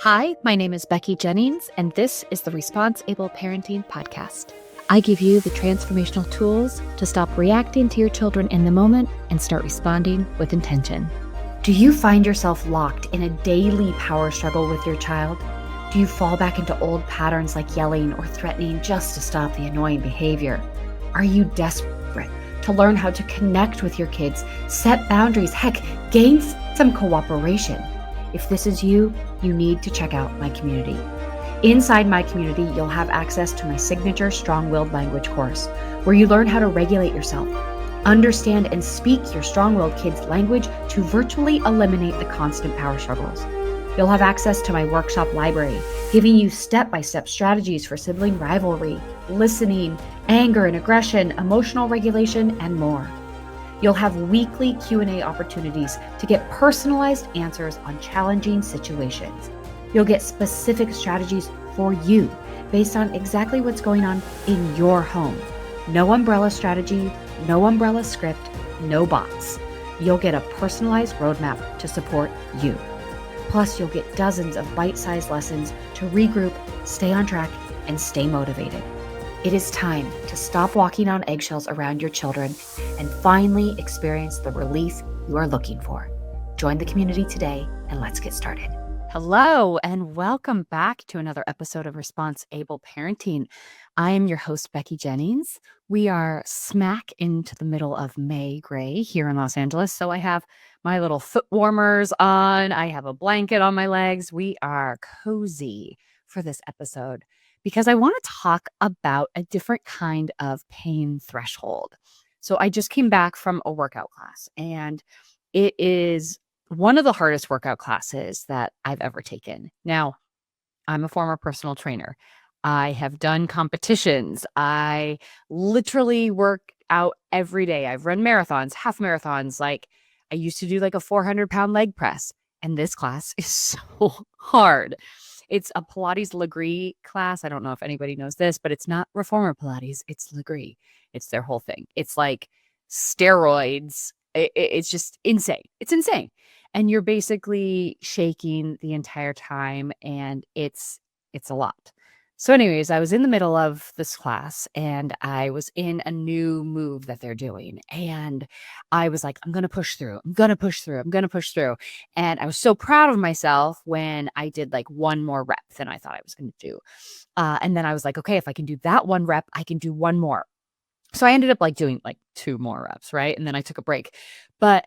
Hi, my name is Becky Jennings, and this is the Responsible Parenting Podcast. I give you the transformational tools to stop reacting to your children in the moment and start responding with intention. Do you find yourself locked in a daily power struggle with your child? Do you fall back into old patterns like yelling or threatening just to stop the annoying behavior? Are you desperate to learn how to connect with your kids, set boundaries, heck, gain some cooperation? If this is you, you need to check out my community. Inside my community, you'll have access to my signature strong-willed language course, where you learn how to regulate yourself, understand and speak your strong-willed kids' language to virtually eliminate the constant power struggles. You'll have access to my workshop library, giving you step-by-step strategies for sibling rivalry, listening, anger and aggression, emotional regulation, and more. You'll have weekly Q&A opportunities to get personalized answers on challenging situations. You'll get specific strategies for you based on exactly what's going on in your home. No umbrella strategy, no umbrella script, no bots. You'll get a personalized roadmap to support you. Plus, you'll get dozens of bite-sized lessons to regroup, stay on track, and stay motivated. It is time to stop walking on eggshells around your children and finally experience the relief you are looking for. Join the community today and let's get started. Hello, and welcome back to another episode of Responsible Parenting. I am your host, Becky Jennings. We are smack into the middle of May gray here in Los Angeles, so I have my little foot warmers on. I have a blanket on my legs. We are cozy for this episode because I want to talk about a different kind of pain threshold. So I just came back from a workout class, and it is one of the hardest workout classes that I've ever taken. Now, I'm a former personal trainer. I have done competitions. I literally work out every day. I've run marathons, half marathons. Like, I used to do like a 400-pound leg press, and this class is so hard. It's a Pilates Legree class. I don't know if anybody knows this, but it's not reformer Pilates. It's Legree. It's their whole thing. It's like steroids. It's just insane. It's insane. And you're basically shaking the entire time, and it's a lot. So anyways, I was in the middle of this class, and I was in a new move that they're doing. And I was like, I'm going to push through. I'm going to push through. I'm going to push through. And I was so proud of myself when I did like one more rep than I thought I was going to do. And then I was like, okay, if I can do that one rep, I can do one more. So I ended up like doing like 2 more reps, right? And then I took a break. But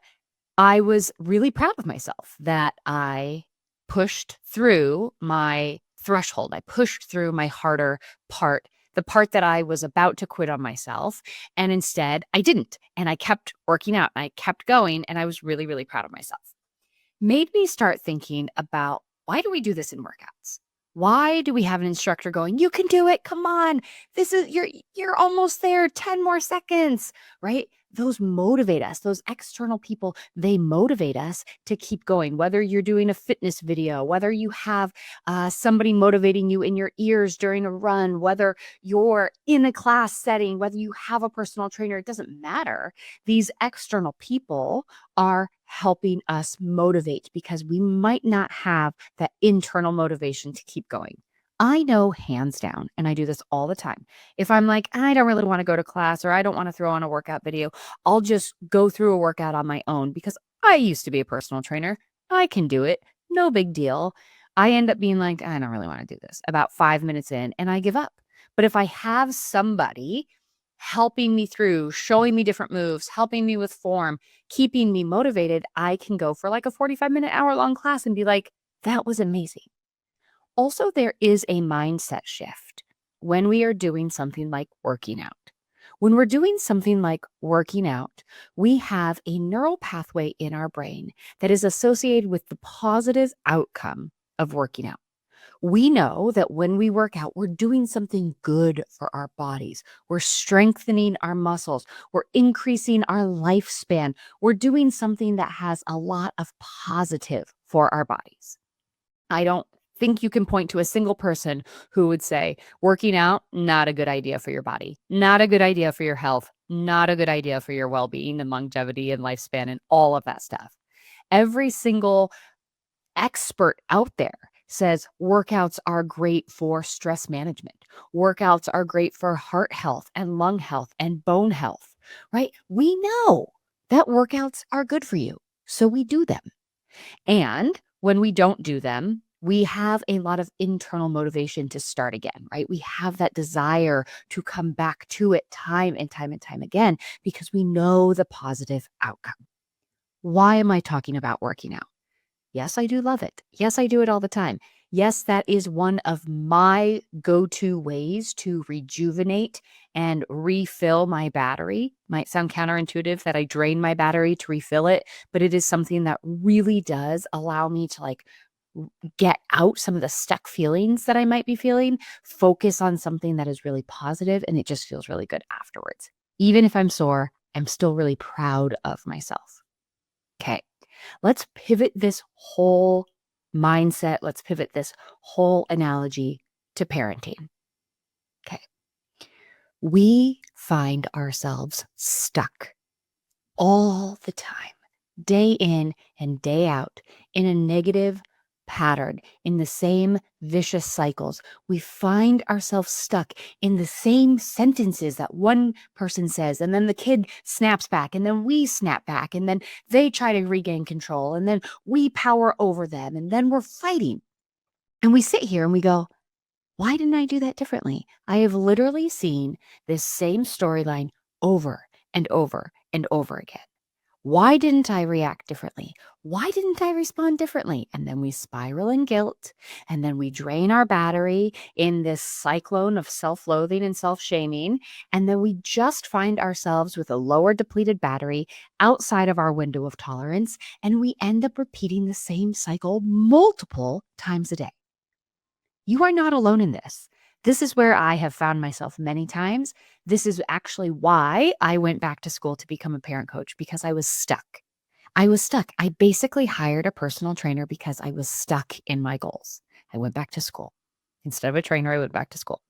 I was really proud of myself that I pushed through my threshold. I pushed through my harder part, the part that I was about to quit on myself. And instead, I didn't. And I kept working out and I kept going. And I was really, really proud of myself. Made me start thinking about, why do we do this in workouts? Why do we have an instructor going, you can do it. Come on. You're almost there. 10 more seconds, right? Those motivate us. Those external people, they motivate us to keep going. Whether you're doing a fitness video, whether you have somebody motivating you in your ears during a run, whether you're in a class setting, whether you have a personal trainer, it doesn't matter. These external people are helping us motivate because we might not have that internal motivation to keep going. I know hands down, and I do this all the time. If I'm like, I don't really want to go to class or I don't want to throw on a workout video, I'll just go through a workout on my own because I used to be a personal trainer. I can do it. No big deal. I end up being like, I don't really want to do this about 5 minutes in, and I give up. But if I have somebody helping me through, showing me different moves, helping me with form, keeping me motivated, I can go for like a 45-minute, hour-long class and be like, that was amazing. Also, there is a mindset shift when we are doing something like working out. When we're doing something like working out, we have a neural pathway in our brain that is associated with the positive outcome of working out. We know that when we work out, we're doing something good for our bodies. We're strengthening our muscles. We're increasing our lifespan. We're doing something that has a lot of positive for our bodies. I don't think you can point to a single person who would say, working out, not a good idea for your body, not a good idea for your health, not a good idea for your well-being and longevity and lifespan and all of that stuff. Every single expert out there says workouts are great for stress management. Workouts are great for heart health and lung health and bone health, right? We know that workouts are good for you, so we do them. And when we don't do them, we have a lot of internal motivation to start again, right? We have that desire to come back to it time and time and time again because we know the positive outcome. Why am I talking about working out? Yes, I do love it. Yes, I do it all the time. Yes, that is one of my go-to ways to rejuvenate and refill my battery. Might sound counterintuitive that I drain my battery to refill it, but it is something that really does allow me to get out some of the stuck feelings that I might be feeling, focus on something that is really positive, and it just feels really good afterwards. Even if I'm sore, I'm still really proud of myself. Okay. Let's pivot this whole mindset. Let's pivot this whole analogy to parenting. Okay. We find ourselves stuck all the time, day in and day out, in a negative pattern, in the same vicious cycles. We find ourselves stuck in the same sentences that one person says, and then the kid snaps back, and then we snap back, and then they try to regain control, and then we power over them, and then we're fighting. And we sit here and we go, why didn't I do that differently? I have literally seen this same storyline over and over and over again. Why didn't I react differently? Why didn't I respond differently? And then we spiral in guilt, and then we drain our battery in this cyclone of self-loathing and self-shaming, and then we just find ourselves with a lower depleted battery outside of our window of tolerance, and we end up repeating the same cycle multiple times a day. You are not alone in this. This is where I have found myself many times. This is actually why I went back to school to become a parent coach, because I was stuck. I was stuck. I basically hired a personal trainer because I was stuck in my goals. I went back to school. Instead of a trainer, I went back to school.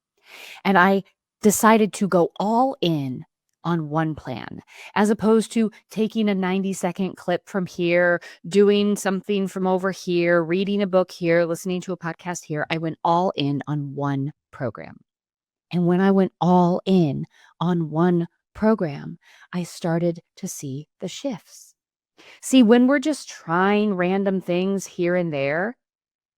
And I decided to go all in on one plan, as opposed to taking a 90-second clip from here, doing something from over here, reading a book here, listening to a podcast here. I went all in on one program. And when I went all in on one program, I started to see the shifts. See, when we're just trying random things here and there,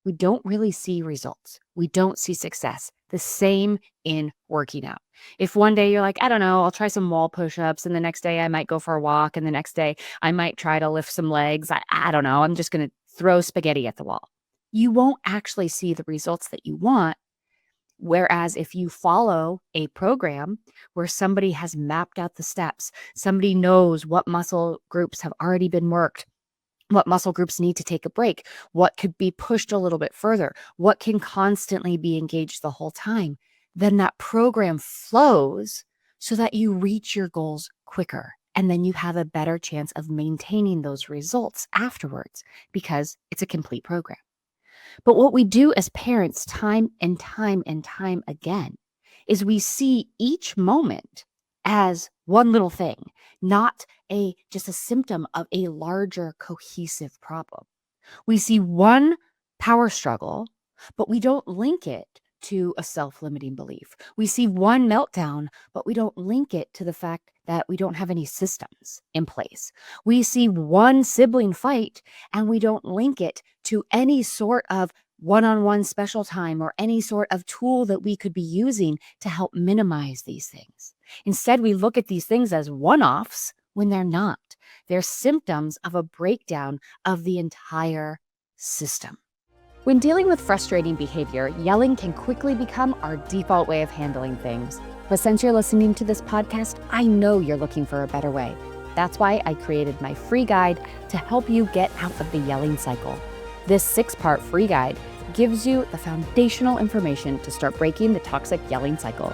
we don't really see results. We don't see success. The same in working out. If one day you're like, I don't know, I'll try some wall push-ups, and the next day I might go for a walk, and the next day I might try to lift some legs. I don't know. I'm just going to throw spaghetti at the wall. You won't actually see the results that you want. Whereas if you follow a program where somebody has mapped out the steps, somebody knows what muscle groups have already been worked, what muscle groups need to take a break, what could be pushed a little bit further, what can constantly be engaged the whole time, then that program flows so that you reach your goals quicker. And then you have a better chance of maintaining those results afterwards because it's a complete program. But what we do as parents time and time and time again is we see each moment as one little thing, not just a symptom of a larger cohesive problem. We see one power struggle, but we don't link it to a self-limiting belief. We see one meltdown, but we don't link it to the fact that we don't have any systems in place. We see one sibling fight, and we don't link it to any sort of one-on-one special time or any sort of tool that we could be using to help minimize these things. Instead, we look at these things as one-offs when they're not. They're symptoms of a breakdown of the entire system. When dealing with frustrating behavior, yelling can quickly become our default way of handling things. But since you're listening to this podcast, I know you're looking for a better way. That's why I created my free guide to help you get out of the yelling cycle. This 6-part free guide gives you the foundational information to start breaking the toxic yelling cycle.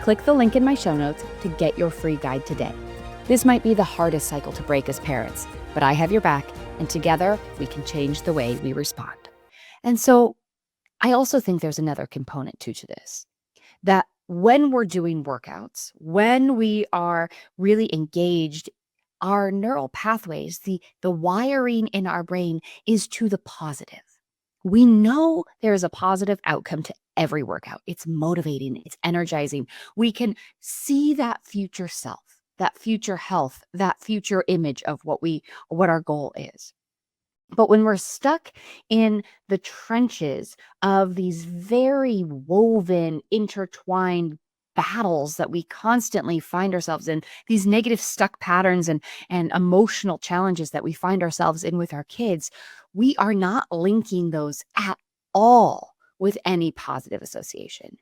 Click the link in my show notes to get your free guide today. This might be the hardest cycle to break as parents, but I have your back, and together we can change the way we respond. And so I also think there's another component to this, that when we're doing workouts, when we are really engaged, our neural pathways, the wiring in our brain is to the positive. We know there is a positive outcome to every workout. It's motivating, it's energizing. We can see that future self, that future health, that future image of what our goal is. But when we're stuck in the trenches of these very woven, intertwined battles that we constantly find ourselves in, these negative stuck patterns and emotional challenges that we find ourselves in with our kids, we are not linking those at all with any positive association.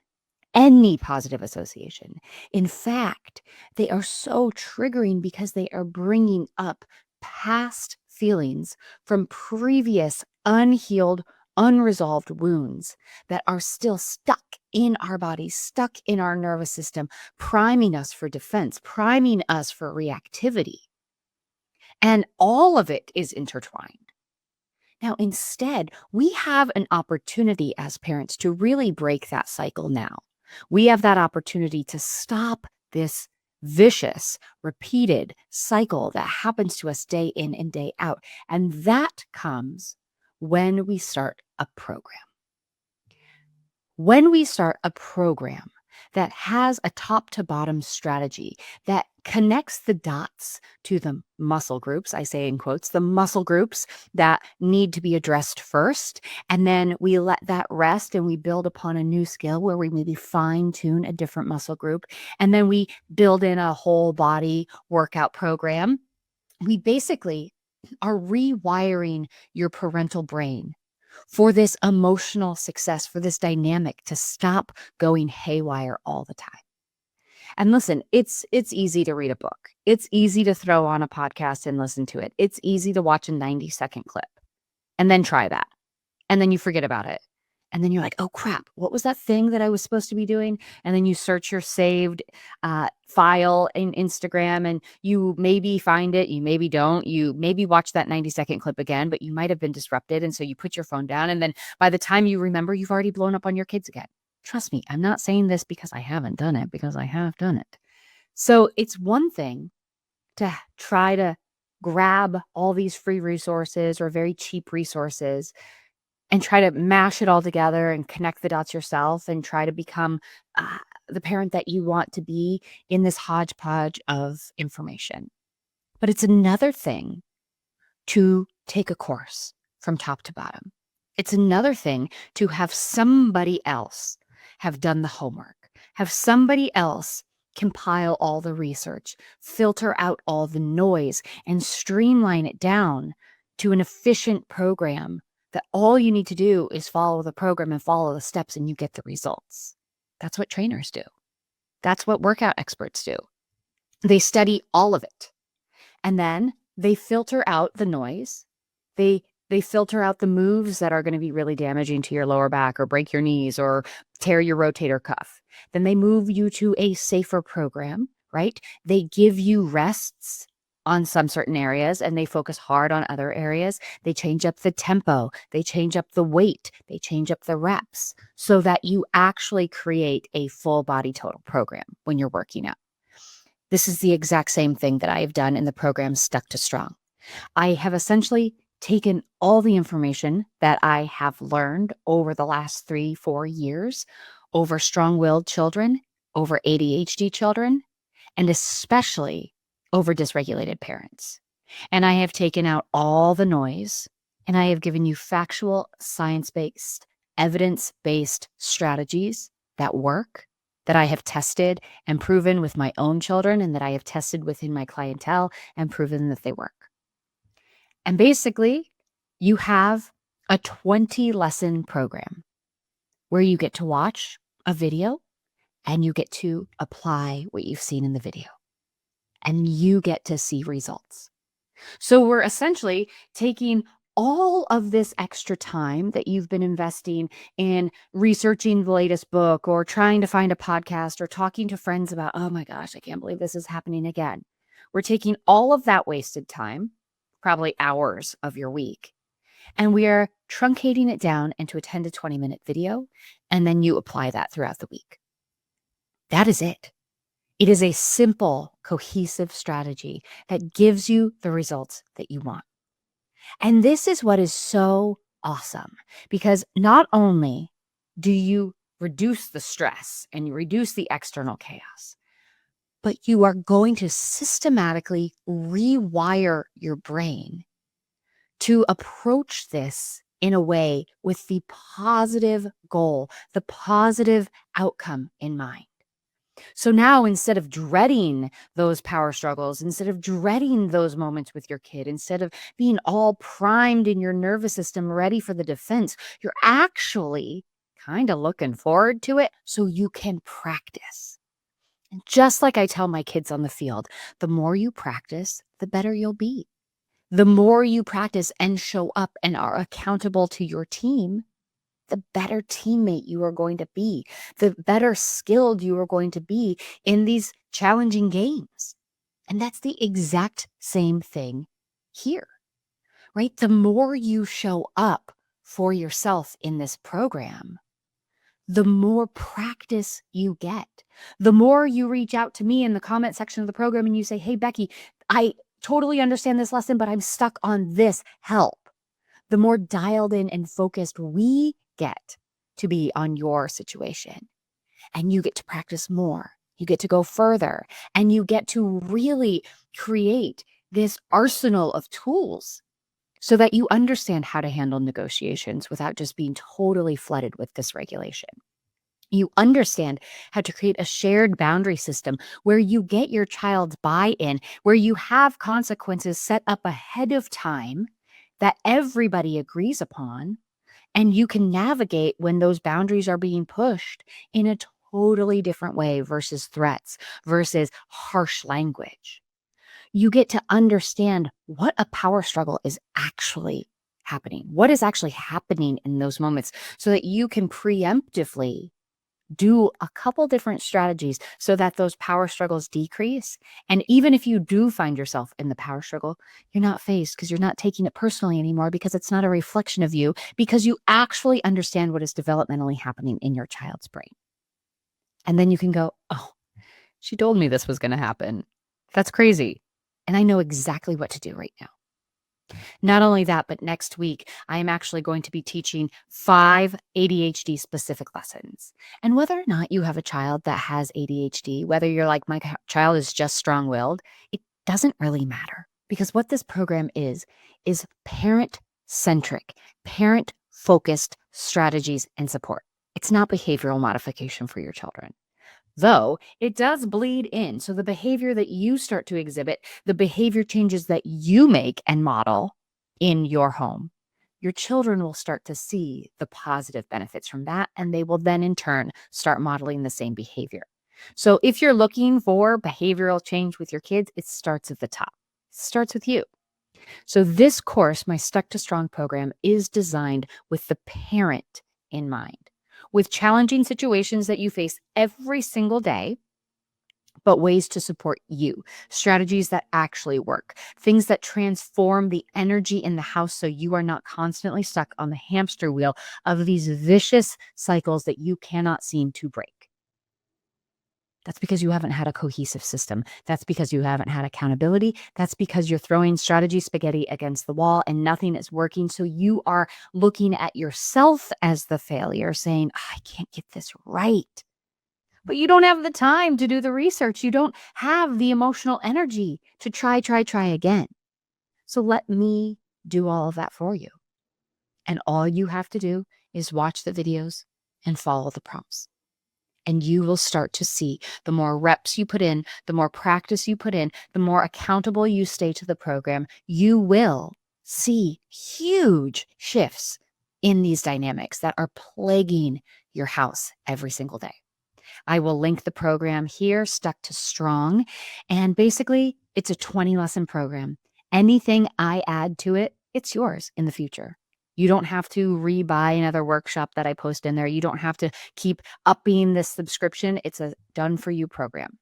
Any positive association. In fact, they are so triggering because they are bringing up past feelings from previous unhealed, unresolved wounds that are still stuck in our bodies, stuck in our nervous system, priming us for defense, priming us for reactivity. And all of it is intertwined. Now, instead, we have an opportunity as parents to really break that cycle now. We have that opportunity to stop this vicious, repeated cycle that happens to us day in and day out. And that comes when we start a program. When we start a program that has a top to bottom strategy that connects the dots to the muscle groups, I say in quotes, the muscle groups that need to be addressed first. And then we let that rest and we build upon a new skill where we maybe fine tune a different muscle group. And then we build in a whole body workout program. We basically are rewiring your parental brain for this emotional success, for this dynamic to stop going haywire all the time. And listen, it's easy to read a book. It's easy to throw on a podcast and listen to it. It's easy to watch a 90-second clip and then try that. And then you forget about it. And then you're like, oh crap, what was that thing that I was supposed to be doing? And then you search your saved file in Instagram and you maybe find it, you maybe don't. You maybe watch that 90-second clip again, but you might have been disrupted. And so you put your phone down. And then by the time you remember, you've already blown up on your kids again. Trust me, I'm not saying this because I haven't done it, because I have done it. So it's one thing to try to grab all these free resources or very cheap resources and try to mash it all together and connect the dots yourself and try to become the parent that you want to be in this hodgepodge of information. But it's another thing to take a course from top to bottom. It's another thing to have somebody else have done the homework, have somebody else compile all the research, filter out all the noise, and streamline it down to an efficient program that all you need to do is follow the program and follow the steps and you get the results. That's what trainers do. That's what workout experts do. They study all of it. And then they filter out the noise. They filter out the moves that are going to be really damaging to your lower back or break your knees or tear your rotator cuff. Then they move you to a safer program, right? They give you rests on some certain areas and they focus hard on other areas. They change up the tempo, they change up the weight, they change up the reps so that you actually create a full body total program when you're working out. This is the exact same thing that I have done in the program Stuck to Strong. I have essentially taken all the information that I have learned over the last 3-4 years over strong-willed children, over ADHD children, and especially over dysregulated parents. And I have taken out all the noise and I have given you factual, science-based, evidence-based strategies that work, that I have tested and proven with my own children and that I have tested within my clientele and proven that they work. And basically, you have a 20-lesson program where you get to watch a video and you get to apply what you've seen in the video. And you get to see results. So we're essentially taking all of this extra time that you've been investing in researching the latest book or trying to find a podcast or talking to friends about, oh my gosh, I can't believe this is happening again. We're taking all of that wasted time, probably hours of your week, and we are truncating it down into a 10 to 20 minute video, and then you apply that throughout the week. That is it. It is a simple, cohesive strategy that gives you the results that you want. And this is what is so awesome, because not only do you reduce the stress and you reduce the external chaos, but you are going to systematically rewire your brain to approach this in a way with the positive goal, the positive outcome in mind. So now, instead of dreading those power struggles, instead of dreading those moments with your kid, instead of being all primed in your nervous system, ready for the defense, you're actually kind of looking forward to it so you can practice. And just like I tell my kids on the field, the more you practice, the better you'll be. The more you practice and show up and are accountable to your team, the better teammate you are going to be, the better skilled you are going to be in these challenging games. And that's the exact same thing here, right? The more you show up for yourself in this program, the more practice you get. The more you reach out to me in the comment section of the program and you say, hey, Becky, I totally understand this lesson, but I'm stuck on this. Help. The more dialed in and focused we get to be on your situation. And you get to practice more. You get to go further. And you get to really create this arsenal of tools so that you understand how to handle negotiations without just being totally flooded with dysregulation. You understand how to create a shared boundary system where you get your child's buy-in, where you have consequences set up ahead of time that everybody agrees upon, and you can navigate when those boundaries are being pushed in a totally different way versus threats, versus harsh language. You get to understand what a power struggle is actually happening, what is actually happening in those moments, so that you can preemptively do a couple different strategies so that those power struggles decrease. And even if you do find yourself in the power struggle, you're not phased because you're not taking it personally anymore, because it's not a reflection of you, because you actually understand what is developmentally happening in your child's brain. And then you can go, oh, she told me this was going to happen. That's crazy. And I know exactly what to do right now. Not only that, but next week, I am actually going to be teaching 5 ADHD specific lessons. And whether or not you have a child that has ADHD, whether you're like, my child is just strong willed, it doesn't really matter, because what this program is parent centric, parent focused strategies and support. It's not behavioral modification for your children. Though it does bleed in. So the behavior that you start to exhibit, the behavior changes that you make and model in your home, your children will start to see the positive benefits from that. And they will then in turn start modeling the same behavior. So if you're looking for behavioral change with your kids, it starts at the top. It starts with you. So this course, my Stuck to Strong program, is designed with the parent in mind, with challenging situations that you face every single day, but ways to support you, strategies that actually work, things that transform the energy in the house so you are not constantly stuck on the hamster wheel of these vicious cycles that you cannot seem to break. That's because you haven't had a cohesive system. That's because you haven't had accountability. That's because you're throwing strategy spaghetti against the wall and nothing is working. So you are looking at yourself as the failure, saying, I can't get this right. But you don't have the time to do the research. You don't have the emotional energy to try again. So let me do all of that for you. And all you have to do is watch the videos and follow the prompts. And you will start to see the more reps you put in, the more practice you put in, the more accountable you stay to the program, you will see huge shifts in these dynamics that are plaguing your house every single day. I will link the program here, Stuck to Strong. And basically, it's a 20 lesson program. Anything I add to it, it's yours in the future. You don't have to rebuy another workshop that I post in there. You don't have to keep upping this subscription. It's a done for you program.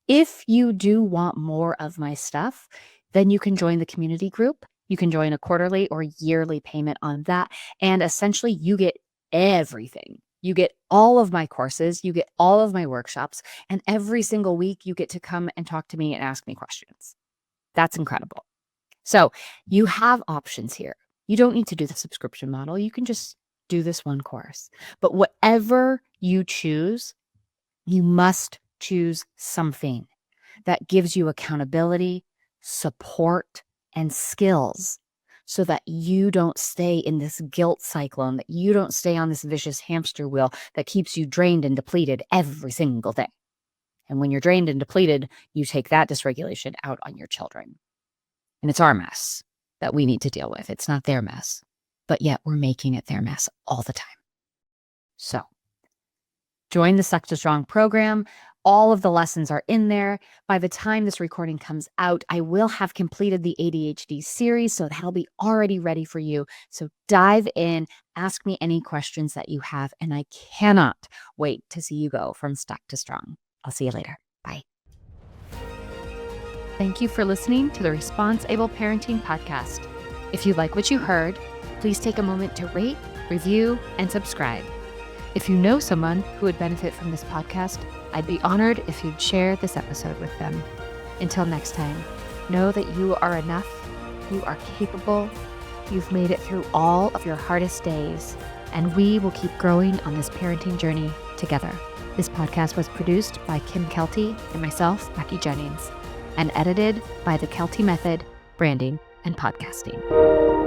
If you do want more of my stuff, then you can join the community group. You can join a quarterly or yearly payment on that. And essentially, you get everything. You get all of my courses, you get all of my workshops, and every single week you get to come and talk to me and ask me questions. That's incredible. So you have options here. You don't need to do the subscription model. You can just do this one course. But whatever you choose, you must choose something that gives you accountability, support, and skills so that you don't stay in this guilt cyclone, that you don't stay on this vicious hamster wheel that keeps you drained and depleted every single day. And when you're drained and depleted, you take that dysregulation out on your children. And it's our mess that we need to deal with. It's not their mess. But yet we're making it their mess all the time. So join the S.T.U.C. to Strong program. All of the lessons are in there. By the time this recording comes out, I will have completed the ADHD series, so that'll be already ready for you. So dive in, ask me any questions that you have, and I cannot wait to see you go from stuck to strong. I'll see you later. Bye. Thank you for listening to the Response Able Parenting Podcast. If you like what you heard, please take a moment to rate, review, and subscribe. If you know someone who would benefit from this podcast, I'd be honored if you'd share this episode with them. Until next time, know that you are enough, you are capable, you've made it through all of your hardest days, and we will keep growing on this parenting journey together. This podcast was produced by Kim Kelty and myself, Becky Jennings, and edited by the Kelty Method, Branding and Podcasting.